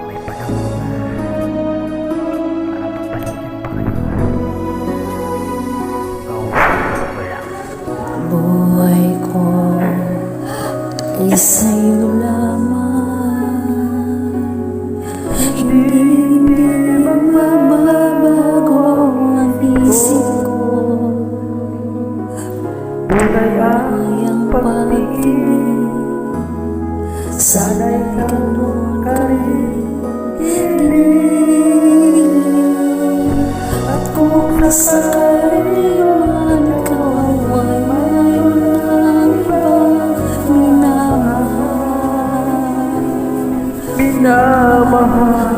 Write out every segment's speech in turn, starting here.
May panahon para magbalikan pa kayo. Wala. Buhay ko ay sa'yo lamang. Hindi magbabago ang isip ko. Tunay Ang pag-ibig, sana'y ganun ka rin. At kung nasa'y man ikaw ay mayroon ng ibang minamahal.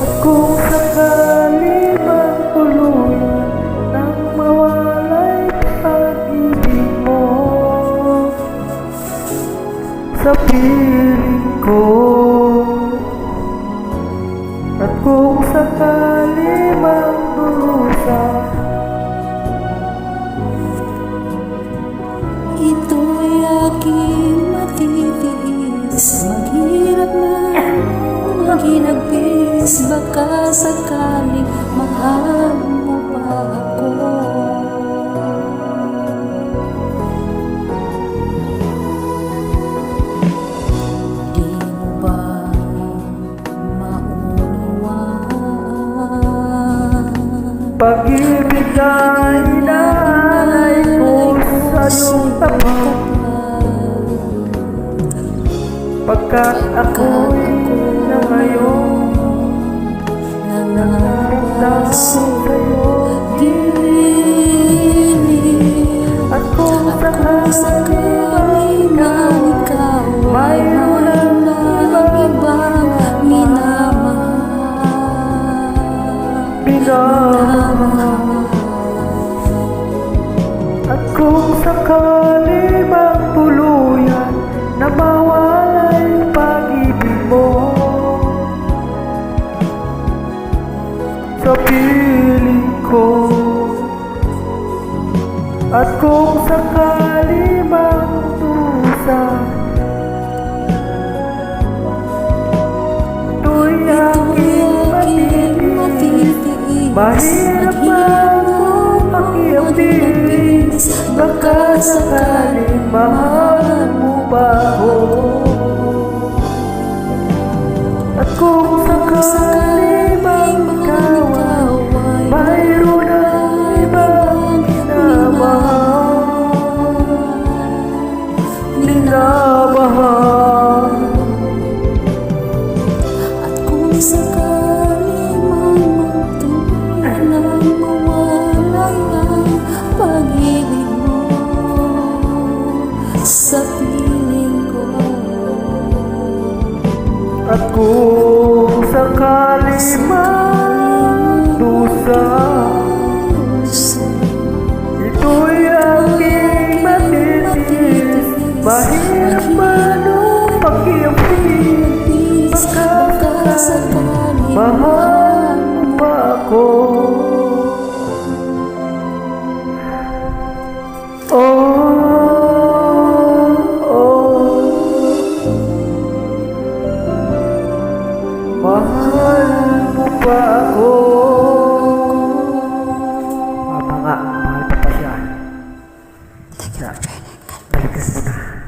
At kung sakali mang tuluyan nang mawalay pag-ibig mo sa piling ko, at kung sakali mang durusan ito'y aking matitiis. Maghirap na maghinagbis, baka sakaling mahal mo pa ako. Di mo ba maunawaan? pag-ibig na inaalay ko sa iyong tapat, pagkat ako'y na ngayon nangarap sa'yo. At kung sakali mang ikaw mayroon ng ibang minamahal. At kung sakali mang tuluyan na mawalay pag-ibig mo sa piling ko, at kung sakali mang tusan ito'y aking matitiis. Mahirap man pakiambis, baka sakaling mahal mo pa ako. At kung sakali mang ikaw ay mayroon ng ibang minamahal. At kung sakali mang magtuluyan na mawalay ang pag-ibig mo sa piling ko. At kung sakali mang dusa, ito'y aking matitiis. Mahirap man ang pakiambis, baka sakali mahal mo pa ako. Mahal mo pa ako. Tama nga, mahal pa siya. Thank you for joining. Balikas mo na.